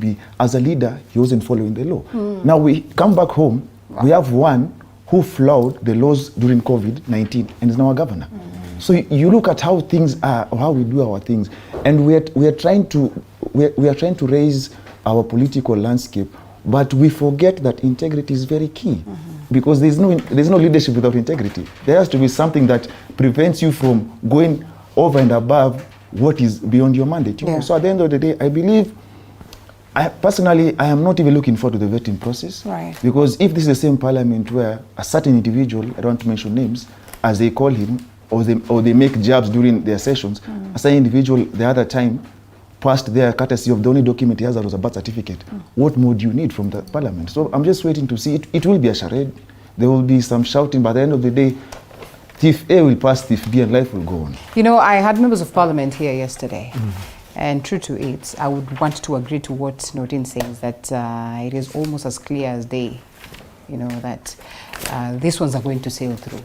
be, as a leader, he wasn't following the law. Now we come back home, we have one who flouted the laws during COVID-19 and is now a governor. So you look at how things are, or how we do our things, and we are trying to raise our political landscape, but we forget that integrity is very key. Because there's no leadership without integrity. There has to be something that prevents you from going over and above what is beyond your mandate. Yeah. So at the end of the day, I believe, personally, I am not even looking forward to the vetting process. Right. Because if this is the same parliament where a certain individual, I don't want to mention names, as they call him, or they make jabs during their sessions, a certain individual the other time passed their courtesy of the only document he has that was a birth certificate. What more do you need from the parliament? So I'm just waiting to see. It will be a charade. There will be some shouting, but at the end of the day, thief A will pass thief B and life will go on. You know, I had members of parliament here yesterday, and true to it, I would want to agree to what Nordin says, that it is almost as clear as day, you know, that these ones are going to sail through.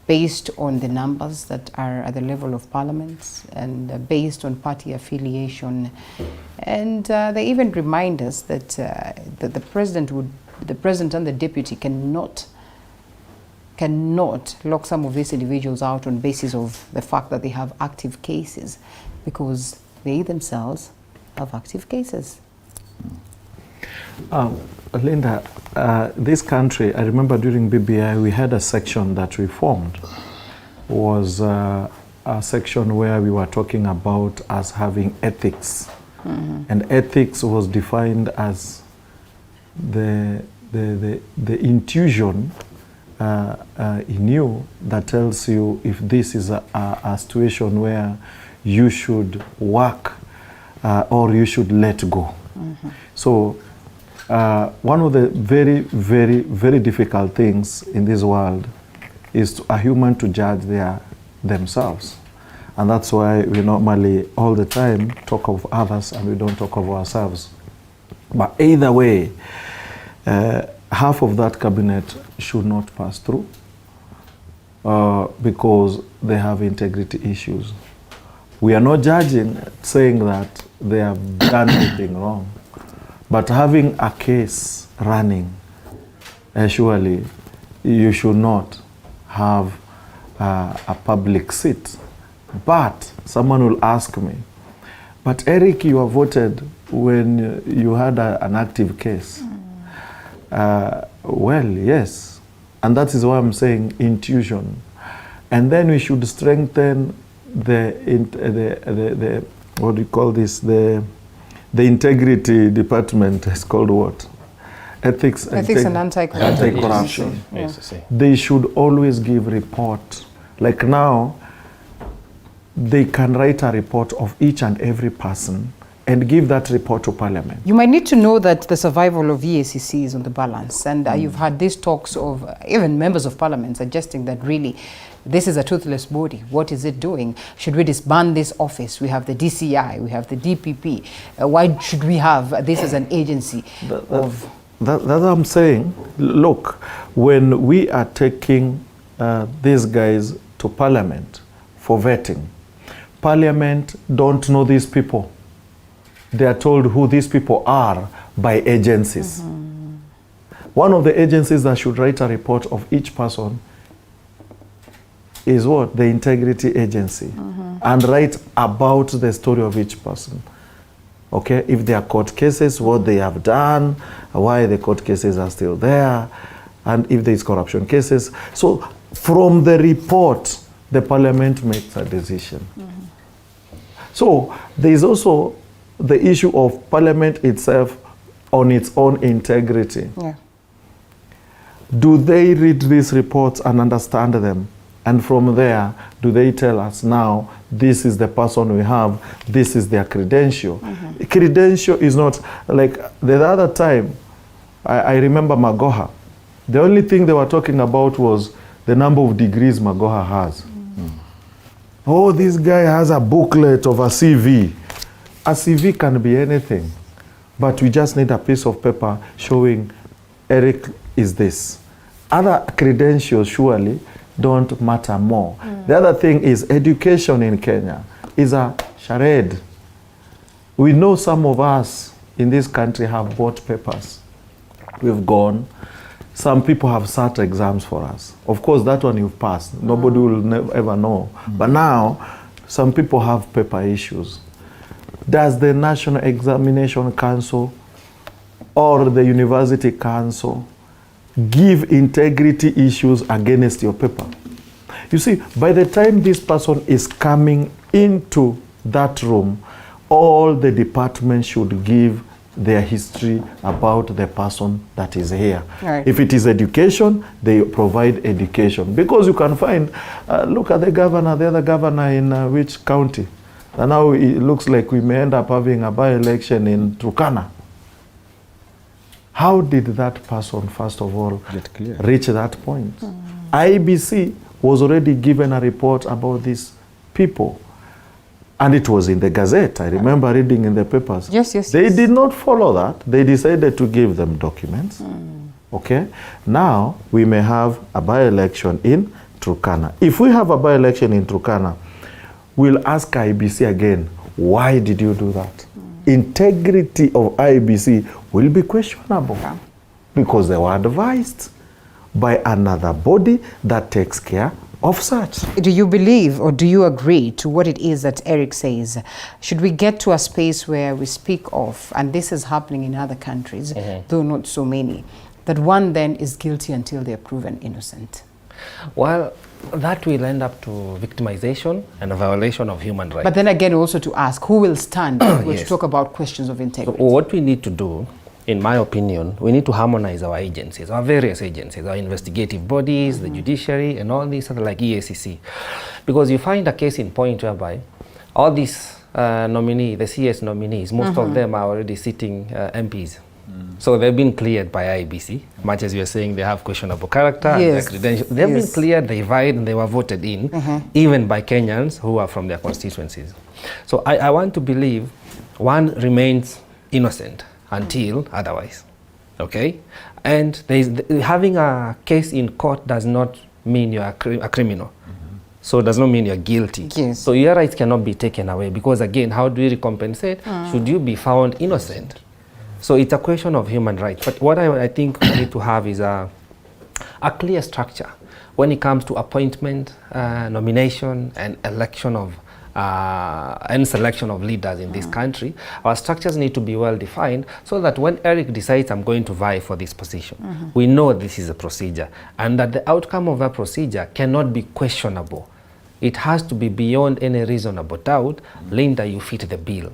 Based on the numbers that are at the level of parliaments, and based on party affiliation, and they even remind us that the president and the deputy cannot lock some of these individuals out on basis of the fact that they have active cases, because they themselves have active cases. Linda, this country, I remember during BBI, we had a section that we formed, was a section where we were talking about us having ethics. And ethics was defined as the intuition in you that tells you if this is a situation where you should work or you should let go. So one of the very, very, very difficult things in this world is a human to judge themselves. And that's why we normally all the time talk of others and we don't talk of ourselves. But either way, half of that cabinet should not pass through because they have integrity issues. We are not judging, saying that they have done anything wrong. But having a case running, surely you should not have a public seat. But someone will ask me, but Eric, you were voted when you had an active case. Well, yes. And that is why I'm saying intuition. And then we should strengthen the what do you call this? The integrity department is called what? Ethics and anti-corruption. Yes. They should always give report. Like now, they can write a report of each and every person and give that report to Parliament. You might need to know that the survival of EACC is on the balance, and you've had these talks of even members of Parliament suggesting that really this is a toothless body. What is it doing? Should we disband this office? We have the DCI, we have the DPP. Why should we have this as an agency? That's what I'm saying. Look, when we are taking these guys to Parliament for vetting, Parliament don't know these people. They are told who these people are by agencies. One of the agencies that should write a report of each person is what? The Integrity Agency. And write about the story of each person. Okay? If there are court cases, what they have done, why the court cases are still there, and if there is corruption cases. So from the report, the Parliament makes a decision. So there is also the issue of Parliament itself on its own integrity. Do they read these reports and understand them? And from there, do they tell us now, this is the person we have, this is their credential? Credential is not, like the other time, I remember Magoha. The only thing they were talking about was the number of degrees Magoha has. Oh, this guy has a booklet of a CV. A CV can be anything, but we just need a piece of paper showing Eric is this. Other credentials surely don't matter more. The other thing is education in Kenya is a charade. We know some of us in this country have bought papers. We've gone. Some people have sat exams for us. Of course, that one you've passed. Nobody will ever know. But now, some people have paper issues. Does the National Examination Council or the University Council give integrity issues against your paper? You see, by the time this person is coming into that room, all the departments should give their history about the person that is here. Right. If it is education, they provide education. Because you can find, look at the other governor in which county? And now it looks like we may end up having a by-election in Turkana. How did that person, first of all, reach that point? IBC was already given a report about these people. And it was in the Gazette. I remember reading in the papers. Yes. They did not follow that. They decided to give them documents. Okay? Now, we may have a by-election in Turkana. If we have a by-election in Turkana, we'll ask IBC again, why did you do that? Integrity of IBC will be questionable because they were advised by another body that takes care of such. Do you believe or do you agree to what it is that Eric says? Should we get to a space where we speak of, and this is happening in other countries, though not so many, that one then is guilty until they are proven innocent? Well, that will end up to victimization and a violation of human rights. But then again, also to ask, who will stand to talk about questions of integrity? So what we need to do, in my opinion, we need to harmonize our agencies, our various agencies, our investigative bodies, the judiciary, and all these other like EACC. Because you find a case in point whereby all these nominees, the CS nominees, most of them are already sitting MPs. So they've been cleared by IBC, much as you are saying they have questionable character and their credentials. They've been cleared, they vied, and they were voted in, even by Kenyans who are from their constituencies. So I want to believe one remains innocent until otherwise, okay? And having a case in court does not mean you're a criminal. So it does not mean you're guilty. Yes. So your rights cannot be taken away because again, how do we recompensate? Should you be found innocent? So it's a question of human rights. But what I think we need to have is a clear structure when it comes to appointment, nomination, and election of and selection of leaders in this country. Our structures need to be well defined so that when Eric decides I'm going to vie for this position, we know this is a procedure and that the outcome of that procedure cannot be questionable. It has to be beyond any reasonable doubt. Linda, you fit the bill.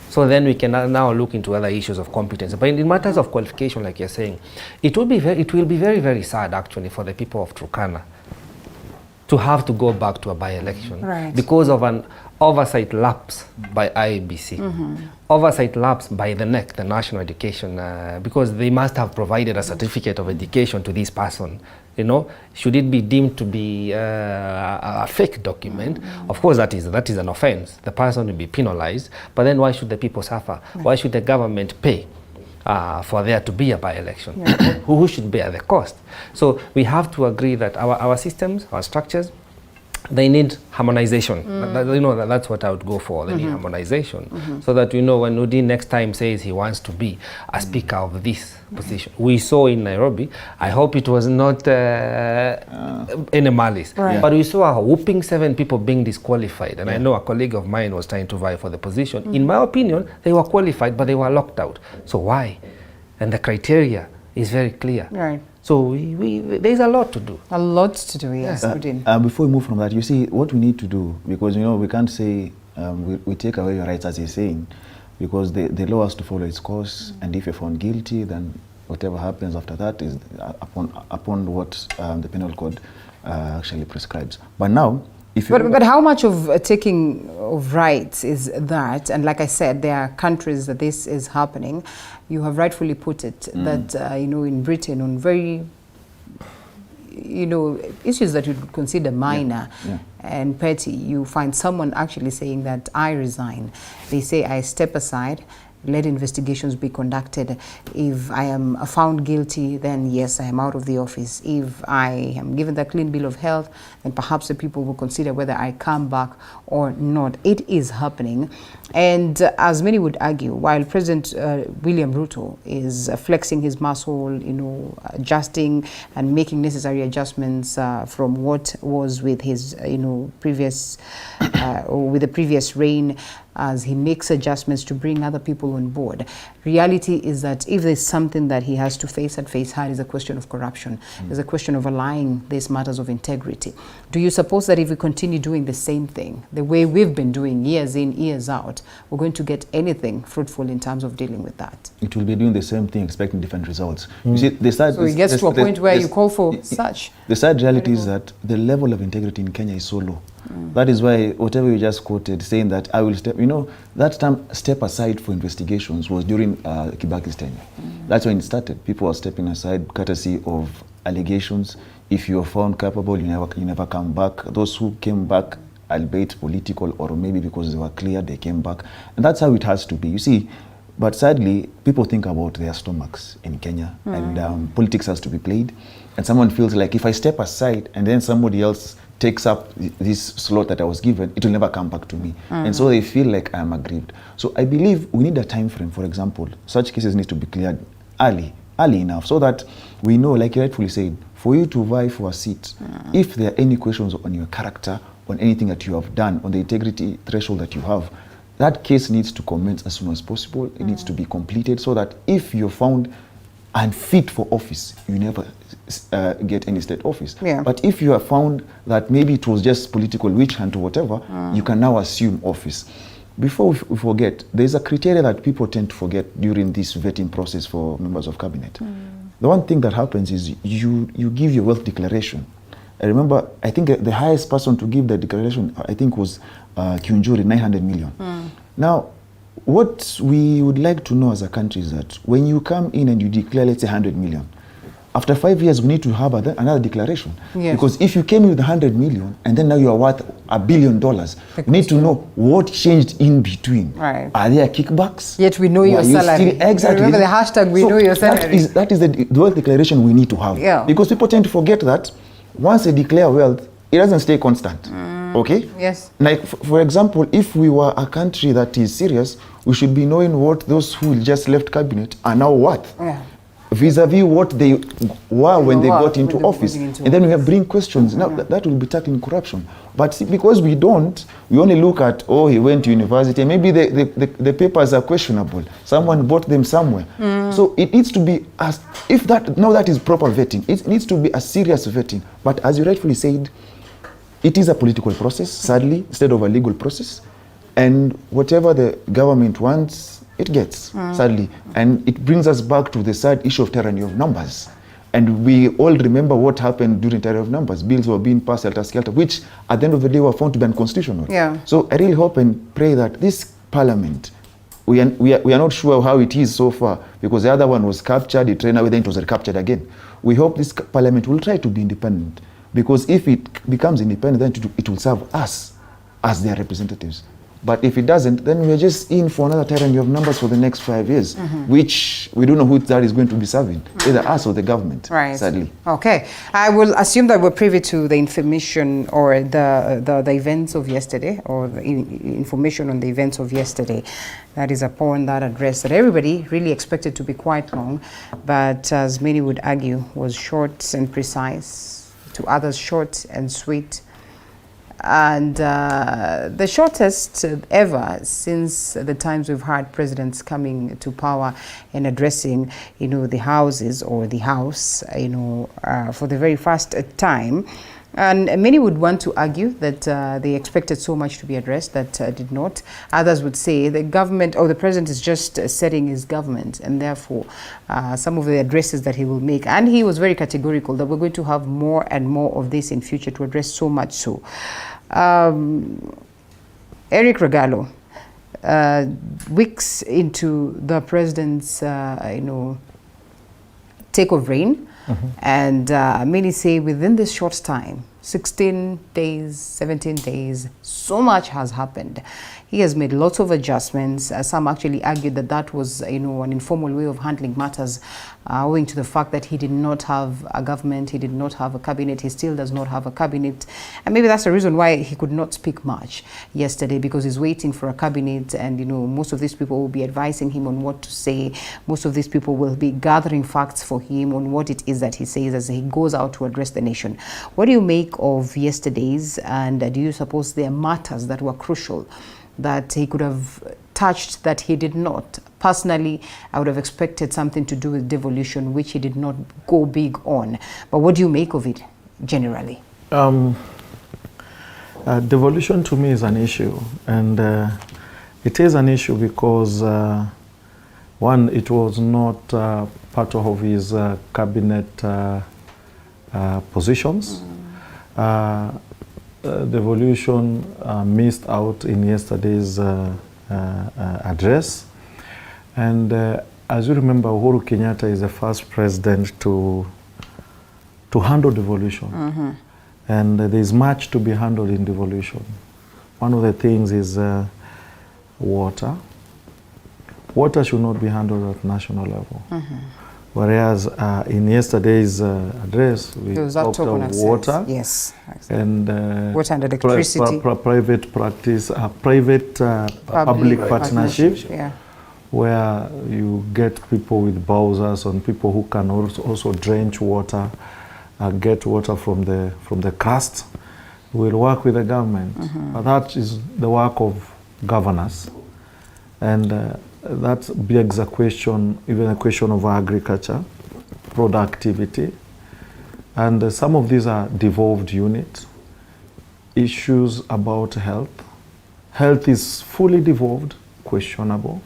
So then we can now look into other issues of competence. But in matters of qualification, like you're saying, it will be very, very sad actually for the people of Turkana to have to go back to a by-election because of an oversight lapse by IBC, oversight lapse by the NEC, the National Education, because they must have provided a certificate of education to this person. You know, should it be deemed to be a fake document? Of course, that is an offense. The person will be penalized. But then why should the people suffer? Why should the government pay for there to be a by-election? Who should bear the cost? So we have to agree that our systems, our structures, they need harmonization. You know, that's what I would go for. They need harmonization, so that you know when Nudin next time says he wants to be a speaker of this position. We saw in Nairobi. I hope it was not any malice, but we saw a whooping 7 people being disqualified. And I know a colleague of mine was trying to vie for the position. In my opinion, they were qualified, but they were locked out. So why? And the criteria is very clear. Right. So there's a lot to do. A lot to do, yes. Before we move from that, you see, what we need to do, because, you know, we can't say we take away your rights, as he's saying, because the law has to follow its course, and if you're found guilty, then whatever happens after that is upon what the penal code actually prescribes. But now, if you... But how much of taking of rights is that? And like I said, there are countries that this is happening. You have rightfully put it that, you know, in Britain, on very, you know, issues that you would consider minor and petty, you find someone actually saying that I resign. They say I step aside let investigations be conducted. If I am found guilty, then yes, I am out of the office. If I am given the clean bill of health, then perhaps the people will consider whether I come back or not. It is happening. And as many would argue, while President William Ruto is flexing his muscle, adjusting and making necessary adjustments from what was with his, previous, or with the previous reign, as he makes adjustments to bring other people on board. Reality is that if there's something that he has to face and face hard, is a question of corruption. There's a question of aligning these matters of integrity. Do you suppose that if we continue doing the same thing, the way we've been doing years in, years out, we're going to get anything fruitful in terms of dealing with that? It will be doing the same thing, expecting different results. You see, so it gets to a point where you call for such. The sad reality is that the level of integrity in Kenya is so low. That is why whatever you just quoted, saying that I will step, that term step aside for investigations was during Kibaki's tenure. That's when it started. People were stepping aside courtesy of allegations. If you are found culpable, you never come back. Those who came back, albeit political or maybe because they were clear, they came back. And that's how it has to be. You see, but sadly, people think about their stomachs in Kenya, and politics has to be played. And someone feels like if I step aside and then somebody else takes up this slot that I was given, it will never come back to me. And so they feel like I am aggrieved. So I believe we need a time frame. For example, such cases need to be cleared early enough, so that we know, like you rightfully said, for you to vie for a seat, if there are any questions on your character, on anything that you have done, on the integrity threshold that you have, that case needs to commence as soon as possible. It needs to be completed, so that if you're found unfit for office, you never get any state office. But if you are found that maybe it was just political witch hunt or whatever, you can now assume office. Before we forget, there's a criteria that people tend to forget during this vetting process for members of cabinet. The one thing that happens is you give your wealth declaration. I remember, I think the highest person to give the declaration, I think, was Kiunjuri, 900 million. Now, what we would like to know as a country is that when you come in and you declare, let's say, 100 million, after 5 years, we need to have another declaration. Because if you came in with 100 million and then now you are worth $1 billion, we need to know what changed in between. Are there kickbacks? Yet we know your salary. Exactly. Remember the hashtag, we know your salary. That is the wealth declaration we need to have. Because people tend to forget that once they declare wealth, it doesn't stay constant. Okay? Yes. Like, for example, if we were a country that is serious, we should be knowing what those who just left cabinet are now worth. Vis-a-vis what they were when they got into office. And then we bring questions. Now, that will be tackling corruption. But see, because we don't, we only look at, oh, he went to university. Maybe the papers are questionable. Someone bought them somewhere. So it needs to be, that is proper vetting. It needs to be a serious vetting. But as you rightfully said, it is a political process, sadly, instead of a legal process. And whatever the government wants, it gets, sadly. And it brings us back to the sad issue of tyranny of numbers. And we all remember what happened during tyranny of numbers. Bills were being passed helter-skelter, which at the end of the day were found to be unconstitutional. So I really hope and pray that this parliament, we are not sure how it is so far, because the other one was captured, it ran away, then it was recaptured again. We hope this parliament will try to be independent, because if it becomes independent, then it will serve us as their representatives. But if it doesn't, then we're just in for another tyranny of numbers for the next 5 years, which we don't know who that is going to be serving, either us or the government, sadly. Okay. I will assume that we're privy to the information or the events of yesterday, or the information on the events of yesterday. That is upon that address that everybody really expected to be quite long, but as many would argue, was short and precise, to others short and sweet. And the shortest ever since the times we've had presidents coming to power and addressing, the houses or the house, for the very first time. And many would want to argue that they expected so much to be addressed that did not. Others would say the government or the president is just setting his government, and therefore some of the addresses that he will make. And he was very categorical that we're going to have more and more of this in future, to address so much so. Eric Regalo, weeks into the president's, take of reign, and many say within this short time 16 days, 17 days, so much has happened. He has made lots of adjustments. Some actually argued that that was, you know, an informal way of handling matters, owing to the fact that he did not have a government, he did not have a cabinet, he still does not have a cabinet. And maybe that's the reason why he could not speak much yesterday, because he's waiting for a cabinet, and, you know, most of these people will be advising him on what to say. Most of these people will be gathering facts for him on what it is that he says as he goes out to address the nation. What do you make of yesterday's, and do you suppose there are matters that were crucial that he could have touched that he did not? Personally, I would have expected something to do with devolution, which he did not go big on. But what do you make of it generally? Devolution to me is an issue, and it is an issue because one, it was not part of his cabinet positions. Devolution missed out in yesterday's address, and as you remember, Uhuru Kenyatta is the first president to handle devolution, and there is much to be handled in devolution. One of the things is water. Water should not be handled at national level. Whereas in yesterday's address, we talked of water, yes, and water and electricity, private practice, public partnership, yeah, where you get people with bowsers and people who can also drench water, get water from the crust. We'll work with the government, but that is the work of governors, and that begs a question, even a question of agriculture, productivity, and some of these are devolved units. Issues about health. Health is fully devolved, questionable,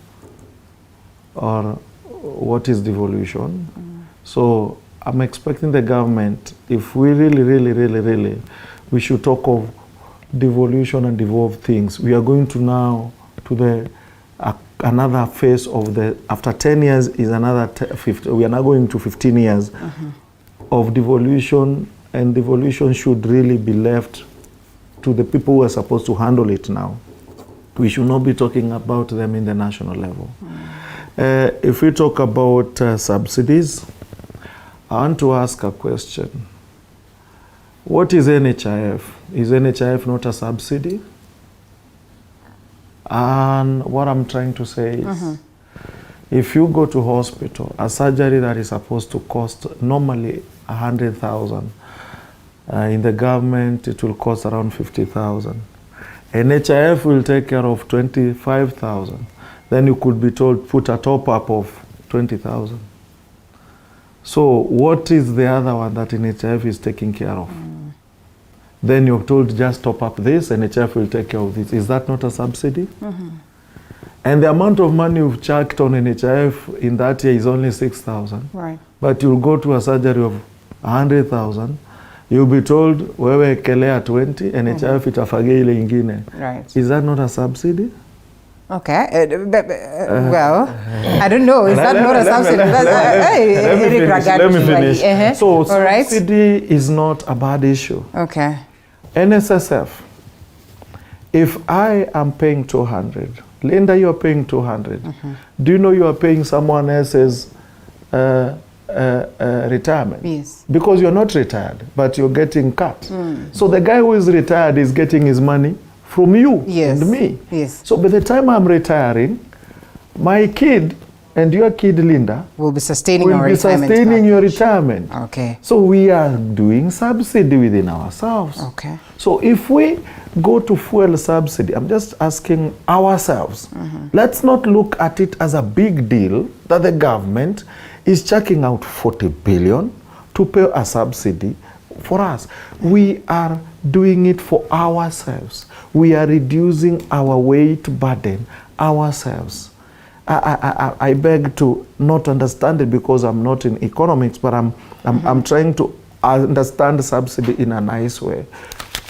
or what is devolution? So I'm expecting the government, if we really, we should talk of devolution and devolved things. We are going to now to the another phase of the, after 10 years is another 50, we are now going to 15 years of devolution, and devolution should really be left to the people who are supposed to handle it now. We should not be talking about them in the national level. If we talk about subsidies, I want to ask a question. What is NHIF? Is NHIF not a subsidy? And what I'm trying to say is, if you go to hospital, a surgery that is supposed to cost normally 100,000, in the government it will cost around 50,000. NHIF will take care of 25,000. Then you could be told put a top up of 20,000. So what is the other one that NHIF is taking care of? Then you're told just top up this, and NHIF will take care of this. Is that not a subsidy? And the amount of money you've chucked on NHIF in that year is only 6,000. right. But you'll go to a surgery of 100,000. You'll be told wewe kelea 20, NHIF itafagia ile ingine. Right. Is that not a subsidy? Okay. Well, I don't know. Is that not a subsidy? Let me finish. So all right. subsidy is not a bad issue. Okay. NSSF, if I am paying 200, Linda, you are paying 200. Do you know you are paying someone else's retirement? Yes. Because you're not retired, but you're getting cut. So the guy who is retired is getting his money from you Yes. and me. Yes. So by the time I'm retiring, my kid and your kid, Linda, We'll be sustaining will our be retirement. sustaining your retirement. Okay. So we are doing subsidy within ourselves. Okay. So if we go to fuel subsidy, I'm just asking ourselves, let's not look at it as a big deal that the government is checking out 40 billion to pay a subsidy for us. We are doing it for ourselves. We are reducing our weight burden ourselves. I beg to not understand it because I'm not in economics, but I'm trying to understand subsidy in a nice way.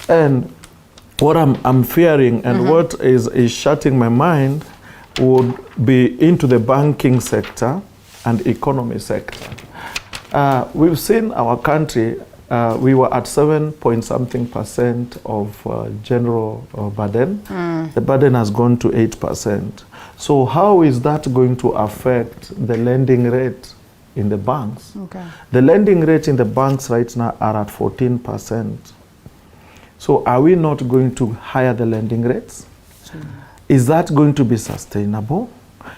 And what I'm fearing and what is shutting my mind would be into the banking sector and economy sector. We've seen our country we were at 7 point something percent of general burden. The burden has gone to 8%. So how is that going to affect the lending rate in the banks? Okay. The lending rate in the banks right now are at 14%. So are we not going to higher the lending rates? Is that going to be sustainable?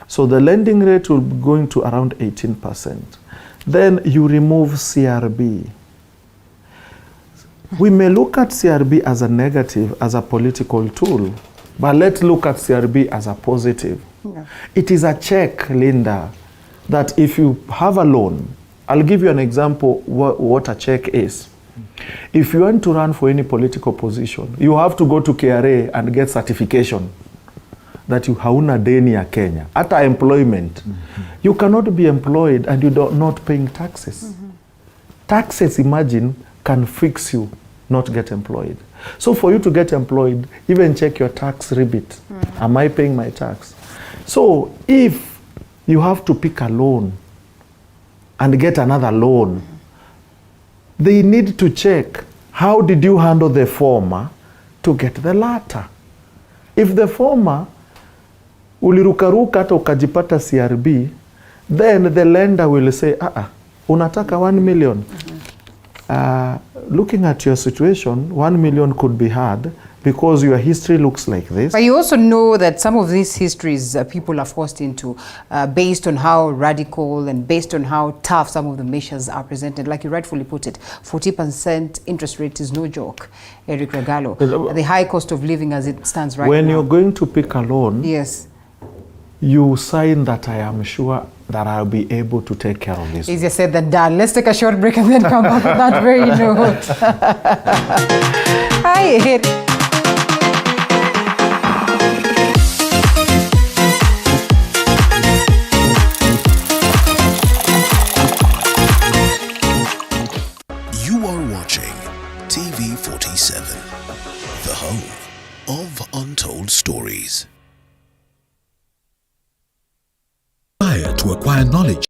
So the lending rate will be going to around 18%. Then you remove CRB. We may look at CRB as a negative, as a political tool, but let's look at CRB as a positive. Yeah. It is a check, Linda, that if you have a loan, I'll give you an example what a check is. If you want to run for any political position, you have to go to KRA and get certification that you hauna deni ya Kenya. Hata employment. You cannot be employed and you are not paying taxes. Taxes, imagine, can fix you not get employed. So for you to get employed, even check your tax rebate. Am I paying my tax? So if you have to pick a loan and get another loan, they need to check how did you handle the former to get the latter. If the former ulirukaruka hata ukajipata CRB, then the lender will say, unataka 1 million. Looking at your situation, 1 million could be hard because your history looks like this. But you also know that some of these histories people are forced into based on how radical and based on how tough some of the measures are presented. Like you rightfully put it, 40% interest rate is no joke, Eric Regalo. The high cost of living as it stands right now. When you're going to pick a loan, yes, you sign that I am sure that I'll be able to take care of this. easier said than done. Let's take a short break and then come back with that very note. Hi, Eric. You are watching TV 47, the home of untold stories. Desire to acquire knowledge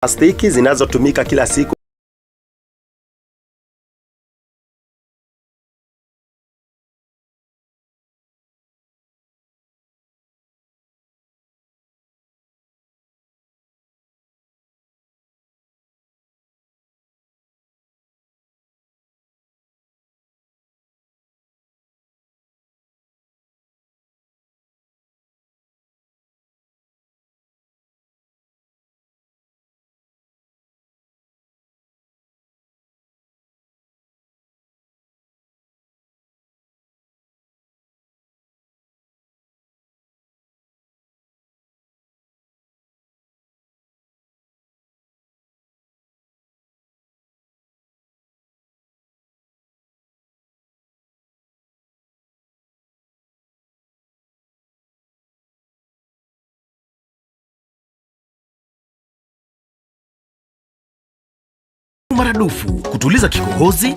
plastiki zinazotumika kila siku maradufu, kutuliza kikohozi,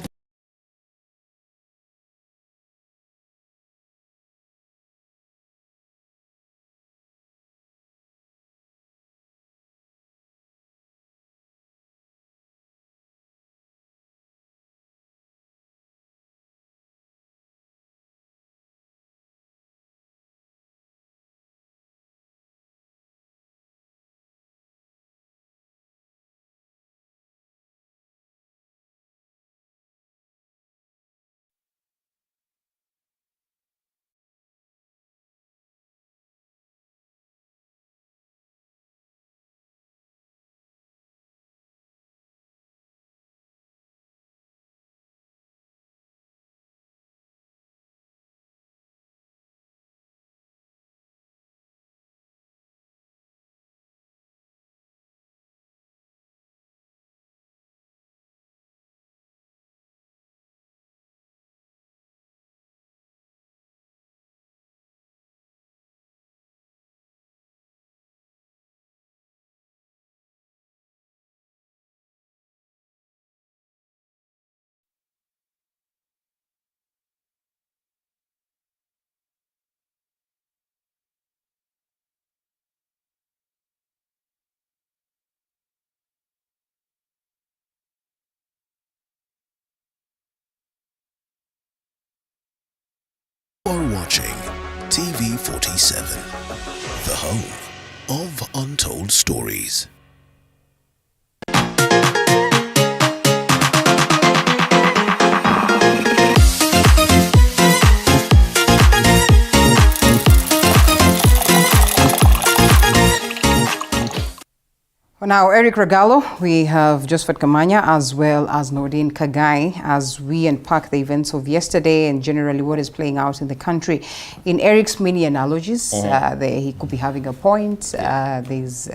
You are watching TV47, the home of untold stories. Now, Eric Regalo, we have Josephat Kamanya as well as Nordin Kagai as we unpack the events of yesterday and generally what is playing out in the country. In Eric's many analogies, he could be having a point. There are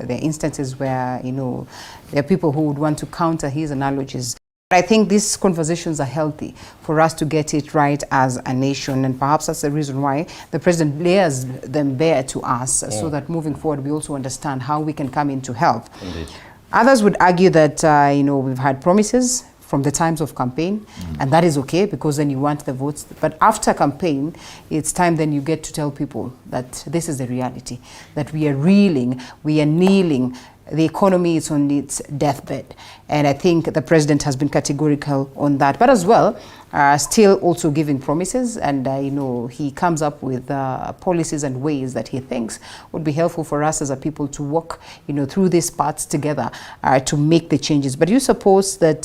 instances where, you know, there are people who would want to counter his analogies. I think these conversations are healthy for us to get it right as a nation, and perhaps that's the reason why the president layers them bare to us so that moving forward we also understand how we can come in to help. Indeed. Others would argue that you know, we've had promises from the times of campaign, and that is okay because then you want the votes. But after campaign, it's time then you get to tell people that this is the reality, that we are reeling, we are kneeling. The economy is on its deathbed. And I think the president has been categorical on that. But as well, still also giving promises. And, you know, he comes up with policies and ways that he thinks would be helpful for us as a people to walk, you know, through these paths together to make the changes. But you suppose that,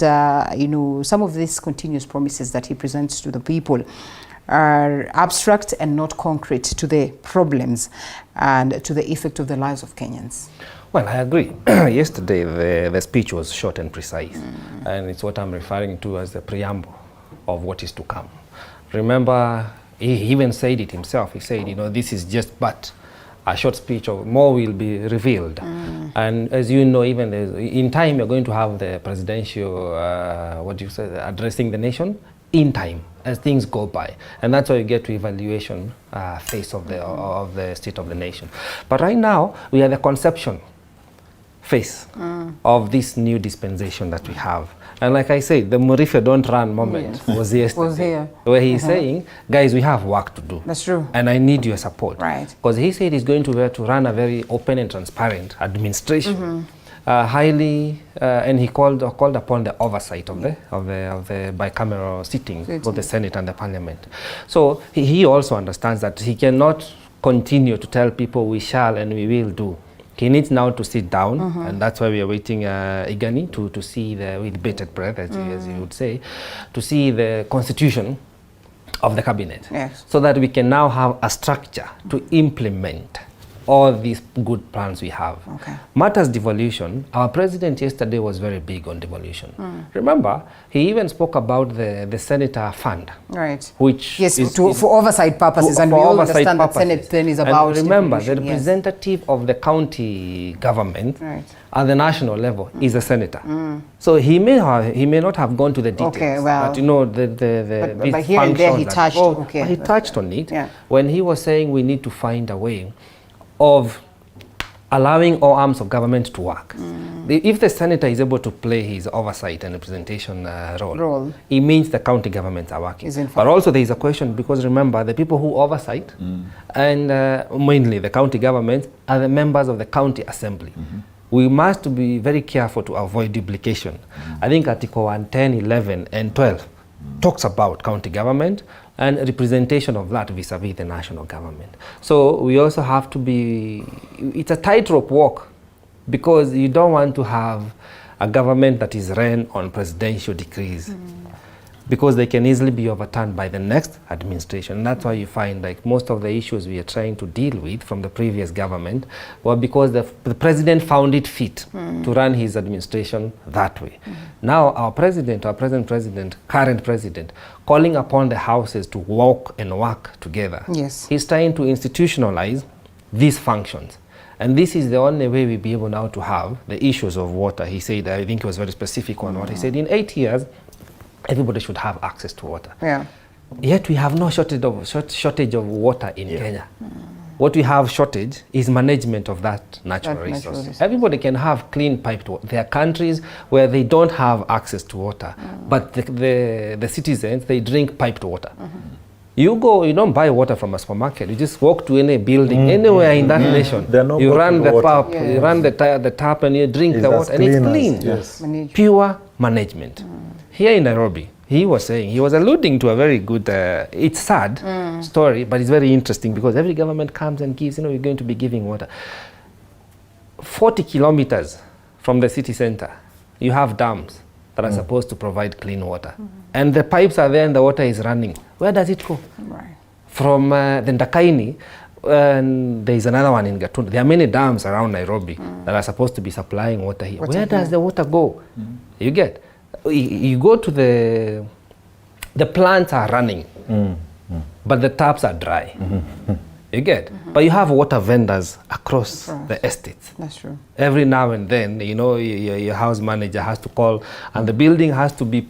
you know, some of these continuous promises that he presents to the people are abstract and not concrete to the problems and to the effect of the lives of Kenyans. Well, I agree. Yesterday, the speech was short and precise, and it's what I'm referring to as the preamble of what is to come. Remember, he even said it himself. He said, you know, this is just but a short speech, of more will be revealed. And as you know, even in time, you're going to have the presidential, addressing the nation in time as things go by, and that's why you get to evaluation phase of the state of the nation. But right now, we are the conception phase of this new dispensation that we have. And like I said, the Murife don't run moment was yesterday, where he's saying, guys, we have work to do. That's true. And I need your support. Right. Because he said he's going to run a very open and transparent administration. Highly, and he called upon the oversight of the bicameral sittings of the Senate and the Parliament. So he also understands that he cannot continue to tell people we shall and we will do. He needs now to sit down, and that's why we are waiting eagerly to see with bated breath, as you would say, to see the constitution of the cabinet, so that we can now have a structure to implement all these good plans we have. Matters devolution, our president yesterday was very big on devolution. Remember, he even spoke about the senator fund. Right. Which is for oversight purposes, and we all understand that Senate then is about. And remember, the representative of the county government at the national level is a senator. So he may not have gone to the details, but you know, but here and there he touched. He touched on it when he was saying we need to find a way of allowing all arms of government to work. If the senator is able to play his oversight and representation role, it means the county governments are working. But also there is a question, because remember, the people who oversight and mainly the county governments are the members of the county assembly. We must be very careful to avoid duplication. I think Article 110, 11 and 12 talks about county government and representation of that vis-a-vis the national government. So we also have to be, it's a tightrope walk, because you don't want to have a government that is ran on presidential decrees, because they can easily be overturned by the next administration. And that's why you find like most of the issues we are trying to deal with from the previous government were because the president found it fit to run his administration that way. Now our present president, current president, calling upon the houses to walk and work together. Yes. He's trying to institutionalize these functions. And this is the only way we'll be able now to have the issues of water. He said, I think he was very specific on what he said, in 8 years, everybody should have access to water. Yeah. Yet we have no shortage of water in Kenya. What we have shortage is management of that natural resource. Everybody can have clean piped water. There are countries where they don't have access to water, but the citizens, they drink piped water. You don't buy water from a supermarket. You just walk to any building, anywhere in that nation. You run the tap, you run the tap and you drink the water, and it's clean. Yes. Pure management. Here in Nairobi, he was alluding to a very good, it's sad story, but it's very interesting, because every government comes and gives, we're going to be giving water. 40 kilometers from the city center, you have dams that are supposed to provide clean water. And the pipes are there and the water is running. Where does it go? Right. From the Ndakaini, and there is another one in Gatundu. There are many dams around Nairobi that are supposed to be supplying water here. Where does the water go? You get? You go to the plants are running, but the taps are dry. You get? But you have water vendors across the estates. That's true. Every now and then, your house manager has to call, and the building has to be,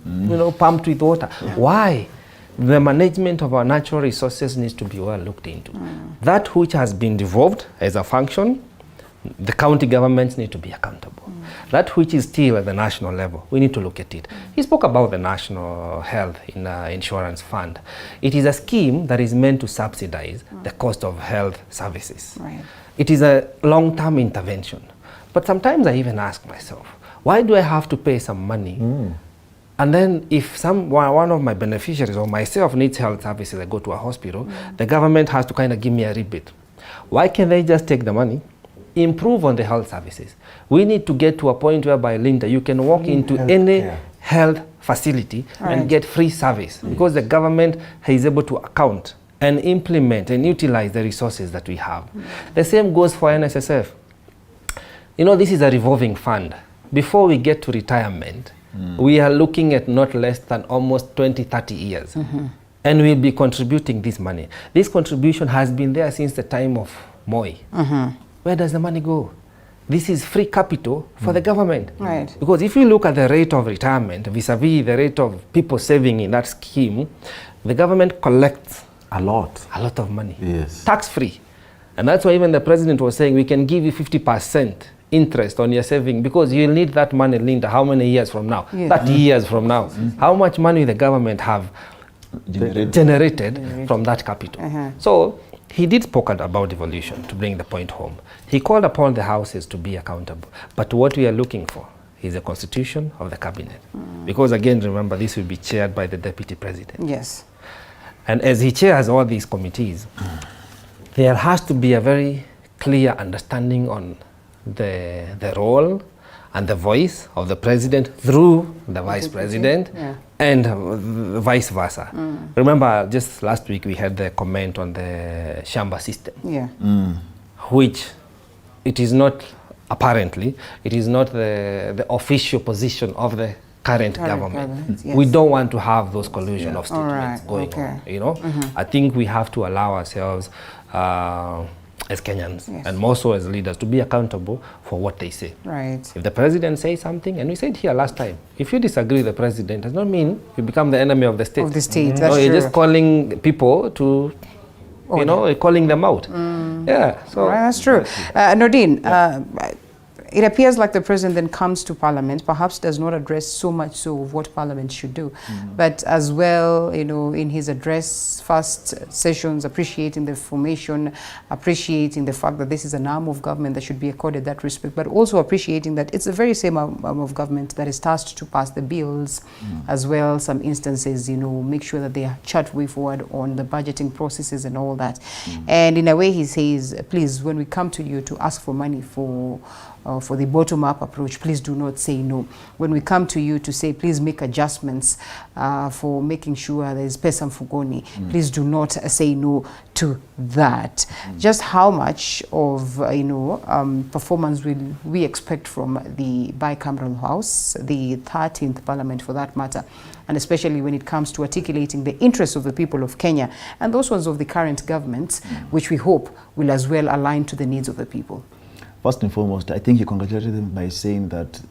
pumped with water. Why? The management of our natural resources needs to be well looked into. That which has been devolved as a function, the county governments need to be accountable. That which is still at the national level, we need to look at it. He spoke about the National Health Insurance Fund. It is a scheme that is meant to subsidize the cost of health services. Right. It is a long-term intervention. But sometimes I even ask myself, why do I have to pay some money? And then if one of my beneficiaries or myself needs health services, I go to a hospital, the government has to kind of give me a rebate. Why can't they just take the money, improve on the health services? We need to get to a point whereby, Linda, you can walk into any health facility and get free service, because the government is able to account and implement and utilize the resources that we have. The same goes for NSSF. This is a revolving fund. Before we get to retirement, we are looking at not less than almost 20, 30 years. And we'll be contributing this money. This contribution has been there since the time of Moi. Where does the money go? This is free capital for the government. Right. Because if you look at the rate of retirement vis-a-vis the rate of people saving in that scheme, the government collects a lot of money. Yes. Tax-free. And that's why even the president was saying we can give you 50% interest on your saving, because you'll need that money, Linda, how many years from now? 30 years from now. How much money the government have generated from that capital? So he did spoke about devolution, to bring the point home. He called upon the houses to be accountable. But what we are looking for is a constitution of the cabinet. Because again, remember, this will be chaired by the deputy president. Yes. And as he chairs all these committees, there has to be a very clear understanding on the role and the voice of the president through the vice president, and vice versa. Remember, just last week we had the comment on the Shamba system, which it is not, apparently, it is not the official position of the current government. We don't want to have those collusion of statements going on. I think we have to allow ourselves as Kenyans, and more so as leaders, to be accountable for what they say. Right. If the president says something, and we said here last time, if you disagree with the president, does not mean you become the enemy of the state. Of the state, that's you're true. just calling people to, calling them out. Yeah, so Right, that's true. Nordine, it appears like the president then comes to Parliament, perhaps does not address so much so of what Parliament should do, but as well, you know, in his address, first sessions, appreciating the formation, appreciating the fact that this is an arm of government that should be accorded that respect, but also appreciating that it's the very same arm of government that is tasked to pass the bills, as well, some instances, you know, make sure that they chart way forward on the budgeting processes and all that. And in a way, he says, please, when we come to you to ask for money for the bottom-up approach, please do not say no. When we come to you to say, please make adjustments for making sure there is pesa mfukoni, please do not say no to that. Just how much of performance will we expect from the bicameral house, the 13th parliament for that matter, and especially when it comes to articulating the interests of the people of Kenya and those ones of the current government, which we hope will as well align to the needs of the people? First and foremost, I think he congratulated them by saying that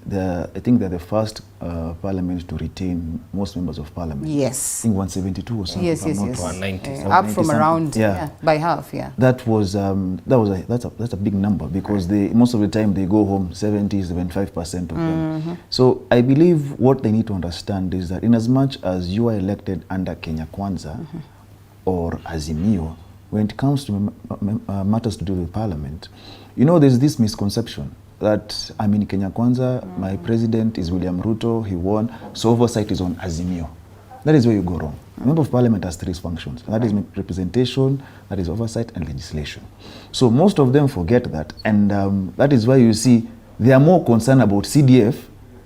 I think they're the first parliament to retain most members of parliament. Yes. I think 172 or something. Yes. 190. Up from around yeah. By half, yeah. That's a big number because most of the time they go home 70-75% of them. So I believe what they need to understand is that in as much as you are elected under Kenya Kwanza or Azimio, when it comes to matters to do with parliament, you know, there's this misconception that I'm in Kenya Kwanza, my president is William Ruto, he won, so oversight is on Azimio. That is where you go wrong. A member of parliament has three functions. That is representation, that is oversight, and legislation. So most of them forget that, and that is why you see they are more concerned about CDF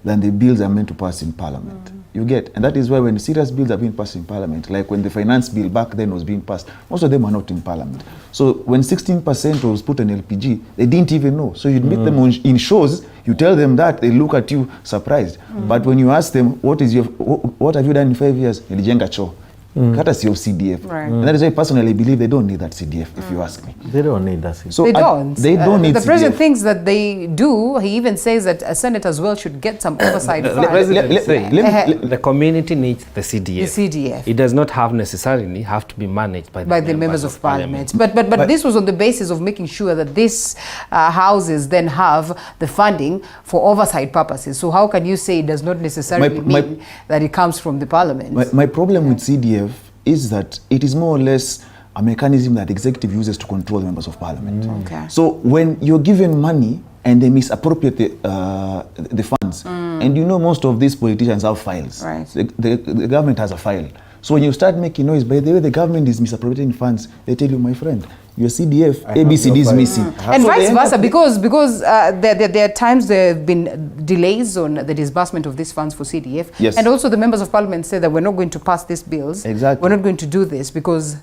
than the bills are meant to pass in parliament. You get, and that is why when serious bills are being passed in parliament, like when the finance bill back then was being passed, most of them are not in parliament. So when 16% was put on LPG, they didn't even know. So you'd meet them in shows, you tell them that, they look at you surprised. But when you ask them, what have you done in 5 years? Nilijenga choo. Courtesy of CDF. Right. And that is why personally I believe they don't need that CDF, if you ask me. They don't need that. So They don't. They don't need the CDF. president thinks that they do. He even says that a Senate as well should get some oversight. The funds. president say let the community needs the CDF. The CDF. It does not necessarily have to be managed by the members of parliament. But this was on the basis of making sure that these houses then have the funding for oversight purposes. So how can you say it does not necessarily mean that it comes from the parliament? My problem with CDF is that it is more or less a mechanism that the executive uses to control the members of parliament. Okay. So when you're given money and they misappropriate the funds, and you know most of these politicians have files. Right. The government has a file. So when you start making noise, by the way the government is misappropriating funds, they tell you, my friend, your CDF, ABCD is missing. And vice versa, because there are times there have been delays on the disbursement of these funds for CDF. Yes. And also the members of parliament say that we're not going to pass these bills. Exactly. We're not going to do this because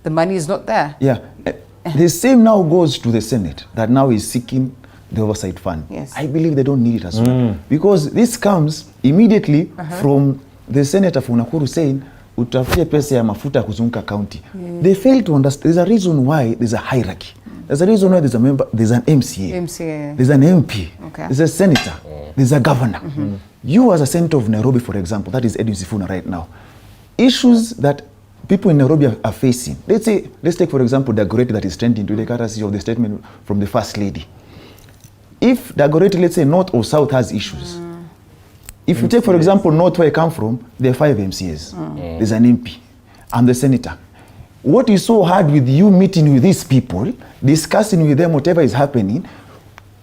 the money is not there. Yeah. The same now goes to the Senate that now is seeking the oversight fund. Yes. I believe they don't need it as well. Because this comes immediately from the senator from Nakuru saying, utafute pesa ya mafuta ya kuzunguka county. They fail to understand. There's a reason why there's a hierarchy. There's a reason why there's an MCA. There's an MP. Okay. There's a senator. There's a governor. You as a senator of Nairobi, for example, that is Edwin Sifuna right now, issues that people in Nairobi are facing. Let's take for example Dagoretti that is trending today, courtesy of the statement from the First Lady. If Dagoretti, let's say North or South has issues, if you take, for example, North where I come from, there are 5 MCAs. There's an MP. I'm the senator. What is so hard with you meeting with these people, discussing with them whatever is happening,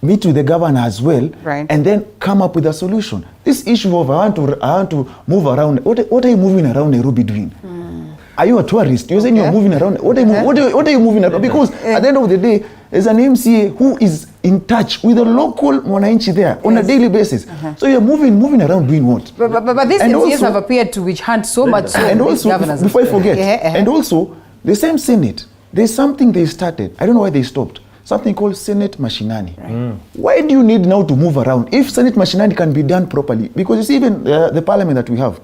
meet with the governor as well, and then come up with a solution? This issue of I want to move around. What are you moving around Nairobi doing? Are you a tourist? You're saying you're moving around. What are you moving around? Because at the end of the day, there's an MCA who is in touch with the local mwananchi there on a daily basis. So you're moving around doing what? But these MCAs have appeared to witch hunt so much. And also, before I forget, and also the same Senate, there's something they started. I don't know why they stopped. Something called Senate Mashinani. Why do you need now to move around if Senate Mashinani can be done properly? Because you see, even the parliament that we have,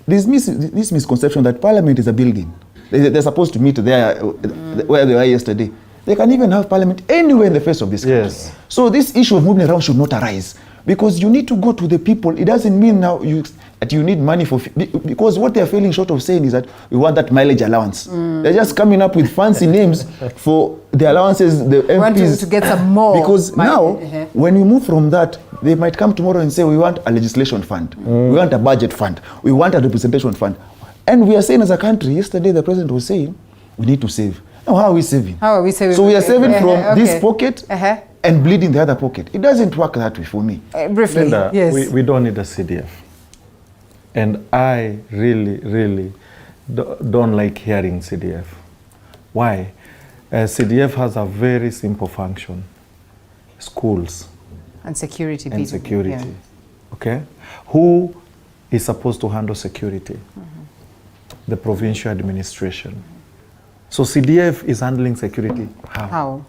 there's this misconception that parliament is a building. They're supposed to meet there where they were yesterday. They can even have parliament anywhere in the face of this country. So this issue of moving around should not arise. Because you need to go to the people. It doesn't mean now that you need money for, because what they are failing short of saying is that we want that mileage allowance. They're just coming up with fancy names for the allowances, the MPs. Want to get some more. Because now, when you move from that, they might come tomorrow and say, we want a legislation fund. We want a budget fund. We want a representation fund. And we are saying as a country, yesterday the president was saying, we need to save. Now, how are we saving? How are we saving? So we are saving from this pocket and bleeding the other pocket. It doesn't work that way for me. Briefly, Linda, yes. we don't need a CDF. And I really don't like hearing CDF. Why? CDF has a very simple function. Schools. And security. And security. Okay? Who is supposed to handle security? The provincial administration. So CDF is handling security. How?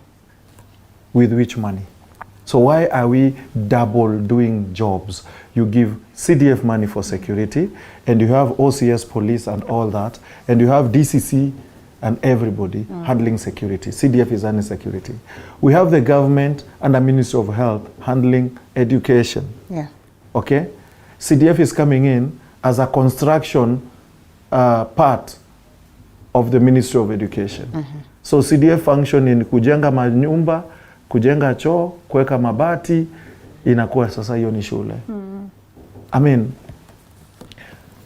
With which money? So why are we double doing jobs? You give CDF money for security, and you have OCS police and all that, and you have DCC and everybody handling security. CDF is handling security. We have the government and the Ministry of Health handling education. Yeah. Okay? CDF is coming in as a construction part of the Ministry of Education. So CDF function in kujenga manyumba, kujenga choo, kuweka mabati, inakuwa sasa hiyo ni shule. I mean,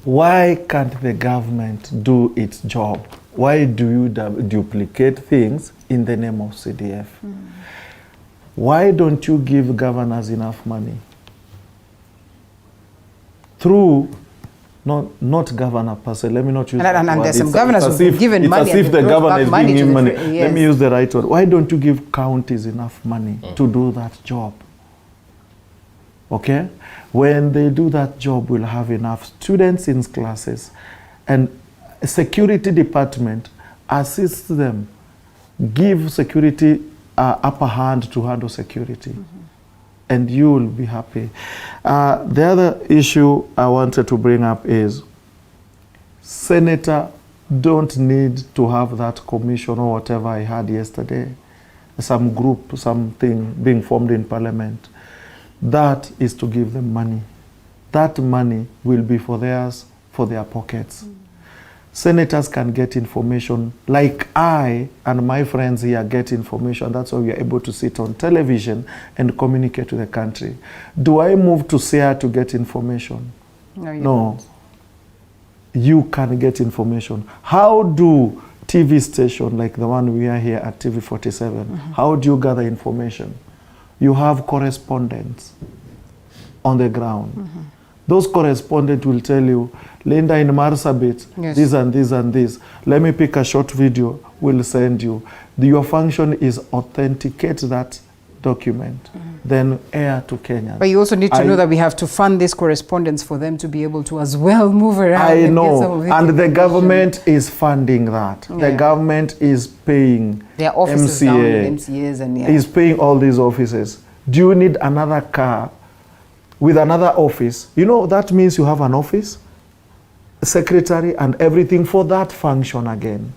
why can't the government do its job? Why do you duplicate things in the name of CDF? Why don't you give governors enough money? Through, not governor per se, let me not use that and word. there's some governors who've been given money. It's as if the governor is giving him money. Yes. Let me use the right word. Why don't you give counties enough money to do that job? Okay? When they do that job, we'll have enough students in classes, and security department assists them, give security upper hand to handle security. And you will be happy. The other issue I wanted to bring up is Senator don't need to have that commission or whatever I had yesterday, some group, something being formed in Parliament. That is to give them money. That money will be for theirs, for their pockets. Senators can get information like I and my friends here get information. That's why we are able to sit on television and communicate to the country. Do I move to SEA to get information? No, you No. You can get information. How do TV station like the one we are here at TV47, how do you gather information? You have correspondents on the ground. Those correspondents will tell you, Linda in Marsabit, this and this and this. Let me pick a short video, we'll send you. Your function is authenticate that document, then air to Kenya. But you also need to know that we have to fund these correspondents for them to be able to as well move around. I know, and the government is funding that. The government is paying their offices down in MCAs and is paying all these offices. Do you need another car with another office? You know, that means you have an office, secretary, and everything for that function again.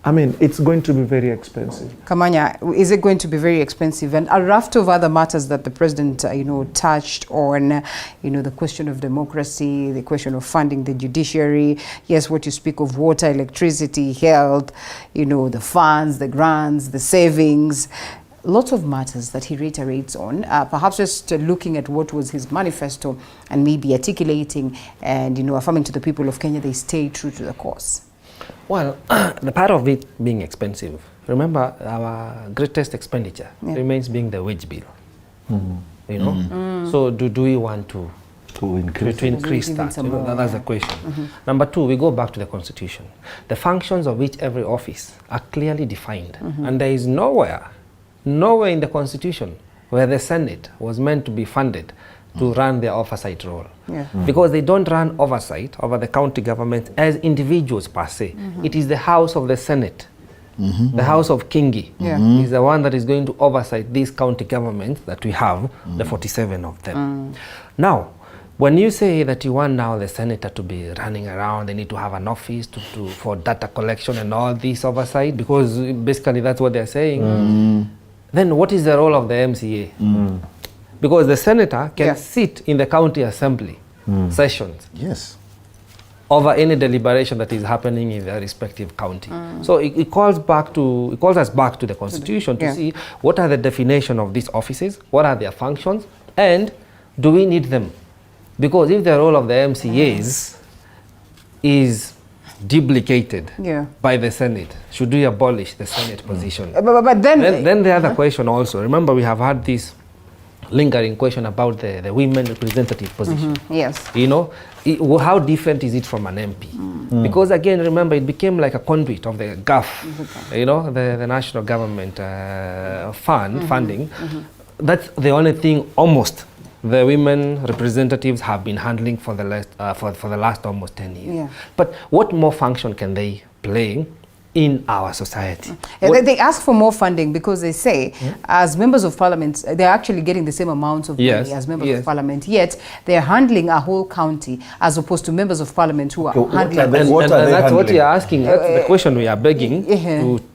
I mean, it's going to be very expensive. Kamanya, is it going to be very expensive? And a raft of other matters that the president, touched on, the question of democracy, the question of funding the judiciary. Yes, what you speak of water, electricity, health, the funds, the grants, the savings. Lots of matters that he reiterates on, perhaps just looking at what was his manifesto and maybe articulating and, affirming to the people of Kenya they stay true to the cause. Well, the part of it being expensive, remember our greatest expenditure remains being the wage bill. So do we want to increase that? That's the question. Number two, we go back to the Constitution. The functions of every office are clearly defined, and there is nowhere in the Constitution where the Senate was meant to be funded to run their oversight role. Because they don't run oversight over the county government as individuals per se. It is the House of the Senate, the House of Kingi, is the one that is going to oversight these county governments that we have, the 47 of them. Now, when you say that you want now the senator to be running around, they need to have an office for data collection and all this oversight, because basically that's what they're saying, then what is the role of the MCA? because the senator can sit in the county assembly sessions Yes. over any deliberation that is happening in their respective county. So it calls us back to the constitution to see what are the definition of these offices, what are their functions, and do we need them? Because if the role of the MCAs is duplicated by the Senate, should we abolish the Senate position? But then the other question also, remember we have had this lingering question about the women representative position. Yes. You know, how different is it from an MP? Because again, remember, it became like a conduit of the GAF, you know, the national government funding. That's the only thing almost the women representatives have been handling for the last almost 10 years. Yeah. But what more function can they play in our society? They ask for more funding because they say, as members of parliament, they're actually getting the same amount of money as members of parliament, yet they're handling a whole county as opposed to members of parliament who are handling. And that's what you're asking. That's the question we are begging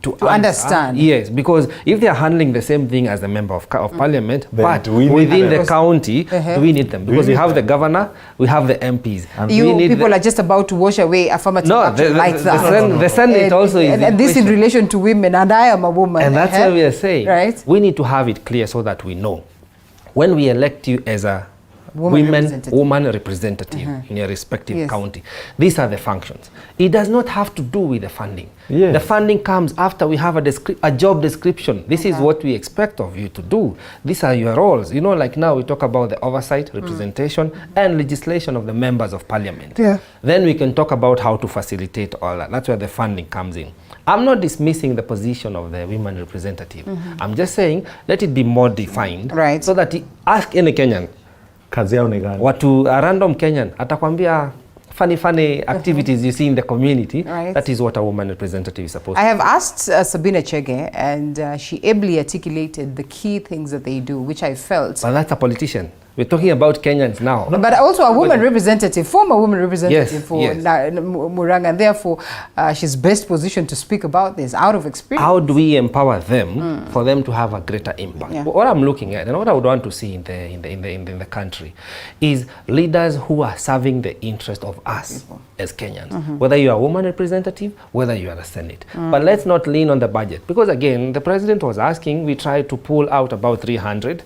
to understand. Yes, because if they are handling the same thing as the member of parliament, but within the county, do we need them? Because we have the governor, we have the MPs. And people are just about to wash away affirmative action like that. The Senate also is. And this in relation to women, and I am a woman. And that's what we are saying. Right? We need to have it clear so that we know. When we elect you as a woman representative in your respective county, these are the functions. It does not have to do with the funding. The funding comes after we have a job description. This is what we expect of you to do. These are your roles. You know, like now we talk about the oversight, representation, and legislation of the members of parliament. Then we can talk about how to facilitate all that. That's where the funding comes in. I'm not dismissing the position of the women representative. I'm just saying let it be more defined, so that ask any Kenyan, watu a random Kenyan atakwambia funny activities you see in the community. That is what a woman representative is supposed to do. I have asked Sabina Chege, and she ably articulated the key things that they do, which I felt. But that's a politician. We're talking about Kenyans now. But also a woman representative, former woman representative for Murang'a, and therefore she's best positioned to speak about this out of experience. How do we empower them for them to have a greater impact? What I'm looking at and what I would want to see in the country is leaders who are serving the interest of us as Kenyans, whether you are a woman representative, whether you are a Senate. But let's not lean on the budget, because again, the president was asking, we tried to pull out about 300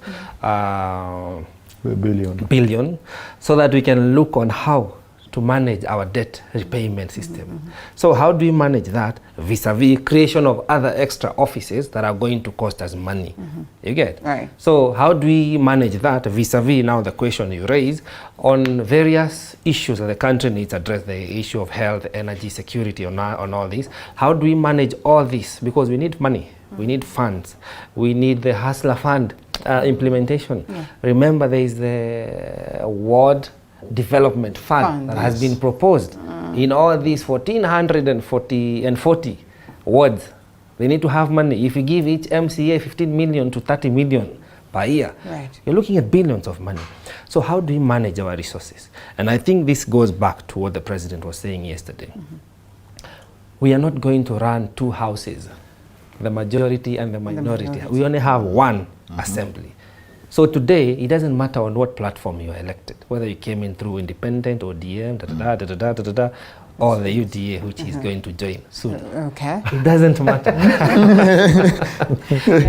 billion so that we can look on how to manage our debt repayment system. So how do we manage that vis-a-vis creation of other extra offices that are going to cost us money? You get? So how do we manage that vis-a-vis now the question you raise on various issues that the country needs to address, the issue of health, energy, security, on all this? How do we manage all this? Because we need money, we need funds, we need the Hustler Fund implementation. Remember, there is the Ward Development Fund that has been proposed in all these 1,440 wards. They need to have money. If you give each MCA 15 million to 30 million per year, you're looking at billions of money. So how do we manage our resources? And I think this goes back to what the president was saying yesterday. We are not going to run two houses, the majority and the minority. We only have one assembly. So today, it doesn't matter on what platform you are elected, whether you came in through independent or DM, or the UDA, which is going to join soon. It doesn't matter.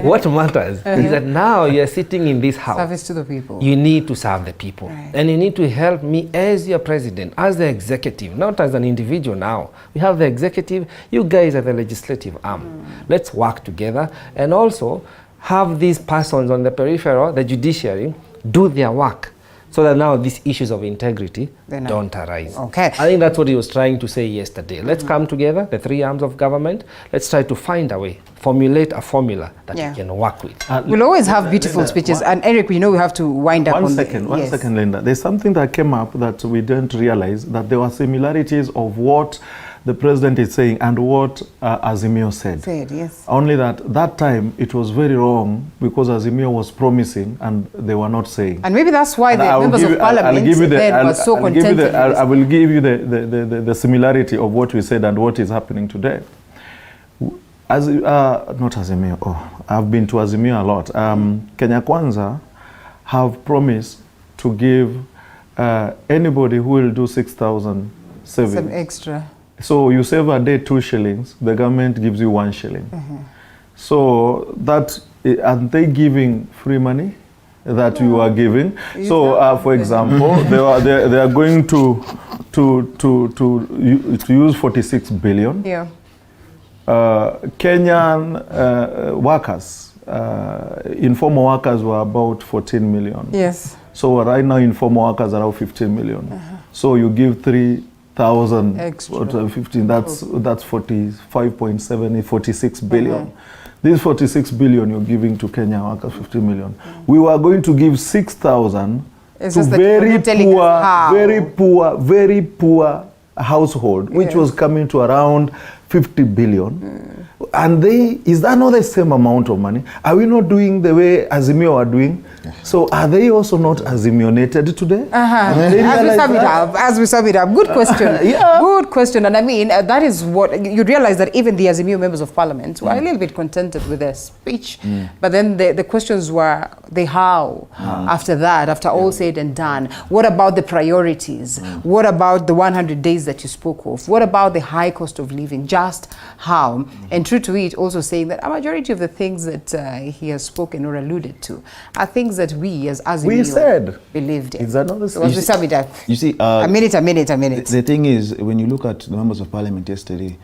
What matters is that now you are sitting in this house. Service to the people. You need to serve the people. And you need to help me as your president, as the executive, not as an individual now. We have the executive, you guys are the legislative arm. Let's work together and also have these persons on the peripheral, the judiciary, do their work, so that now these issues of integrity don't arise. I think that's what he was trying to say yesterday. Let's come together, the three arms of government. Let's try to find a way, formulate a formula that we can work with. We'll always have beautiful speeches. And Eric, we know we have to wind up on One second, Linda. There's something that came up that we didn't realize, that there were similarities of what the president is saying and what Azimio said. Only that time it was very wrong, because Azimio was promising and they were not saying. And maybe that's why the members of parliament then were so contented. I will give you the similarity of what we said and what is happening today. Not Azimio. I've been to Azimio a lot. Kenya Kwanza have promised to give anybody who will do 6,000 savings. Some extra. So you save a day 2 shillings, the government gives you 1 shilling. So that, aren't they giving free money that you are giving? So for example, they are going to use 46 billion. Yeah. Kenyan workers, informal workers were about 14 million. Yes. So right now informal workers are around 15 million. So you give 3,000 extra. 15, that's 45.7, 46 billion. This 46 billion you're giving to Kenya workers, 50 million. We were going to give 6,000 to very poor household, which was coming to around 50 billion. And is that not the same amount of money? Are we not doing the way Azimio are doing? So are they also not Azimionated today? As we sum it up, good question. Good question. And I mean, that is what, you realize that even the Azimio members of parliament were a little bit contented with their speech. But then the questions were the how after that, after all said and done. What about the priorities? What about the 100 days that you spoke of? What about the high cost of living? Just how? And true to it, also saying that a majority of the things that he has spoken or alluded to are things that we as Azimio believed in. Is that not the so we sum it up. You see, a minute. The thing is, when you look at the members of parliament yesterday,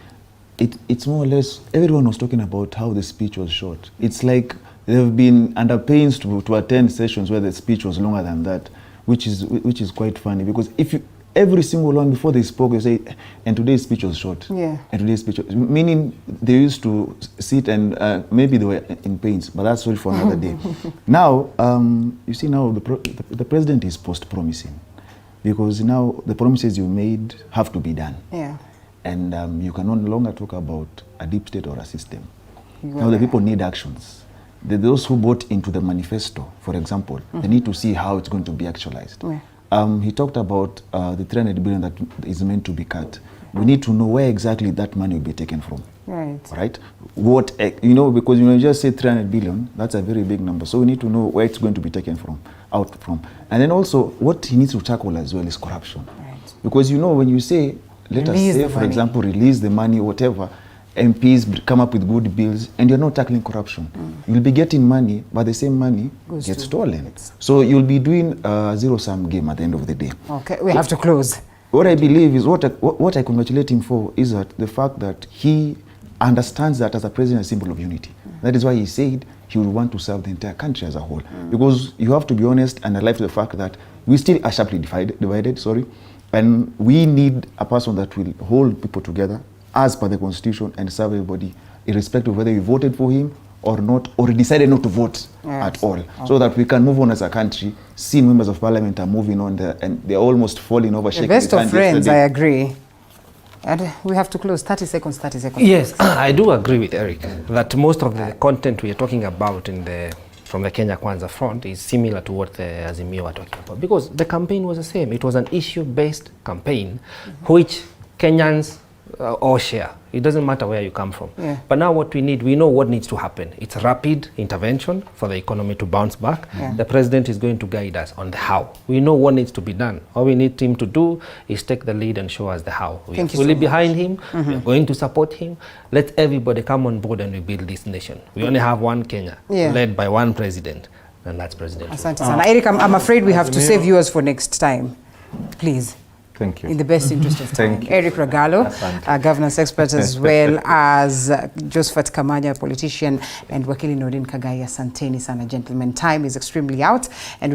it's more or less, everyone was talking about how the speech was short. It's like they've been under pains to attend sessions where the speech was longer than that, which is quite funny, because every single one before they spoke, they say, and today's speech was short. Yeah. And today's speech, meaning they used to sit and maybe they were in pains, but that's all for another day. Now, you see now the president is post-promising, because now the promises you made have to be done. Yeah. And you can no longer talk about a deep state or a system. Now the people need actions. Those who bought into the manifesto, for example, they need to see how it's going to be actualized. Yeah. He talked about the 300 billion that is meant to be cut. We need to know where exactly that money will be taken from. Right? What, because you just say 300 billion, that's a very big number. So we need to know where it's going to be taken out from. And then also, what he needs to tackle as well is corruption. Because when you say, let us say, for example, release the money, whatever, MPs come up with good bills, and you're not tackling corruption. You'll be getting money, but the same money gets stolen. So you'll be doing a zero-sum game at the end of the day. Okay, we have to close. What I believe is, what I congratulate him for is that the fact that he understands that as a president, a symbol of unity. That is why he said he would want to serve the entire country as a whole. Because you have to be honest and alive to the fact that we still are sharply divided, and we need a person that will hold people together as per the constitution and serve everybody, irrespective of whether you voted for him or not, or decided not to vote at all. So that we can move on as a country. Seeing members of parliament are moving on there, and they're almost falling over. The best of friends, I agree. And we have to close. 30 seconds. Yes, I do agree with Eric that most of the content we are talking about from the Kenya Kwanza front is similar to what the Azimio are talking about, because the campaign was the same. It was an issue-based campaign, which Kenyans all share. It doesn't matter where you come from. But now what we know what needs to happen. It's rapid intervention for the economy to bounce back. The president is going to guide us on the how. We know what needs to be done. All we need him to do is take the lead and show us the how. We are fully behind him. We are going to support him. Let everybody come on board and we build this nation. We only have one Kenya, led by one president, and that's President Ruto. Asante sana. Eric, I'm afraid we have to save viewers for next time. Please. Thank you. In the best interest of time. Thank you. Eric Regalo, governance expert, as well as Josephat Kamanya, politician, and Wakili Nordin Kagai. Asanteni sana, gentlemen. Time is extremely out. And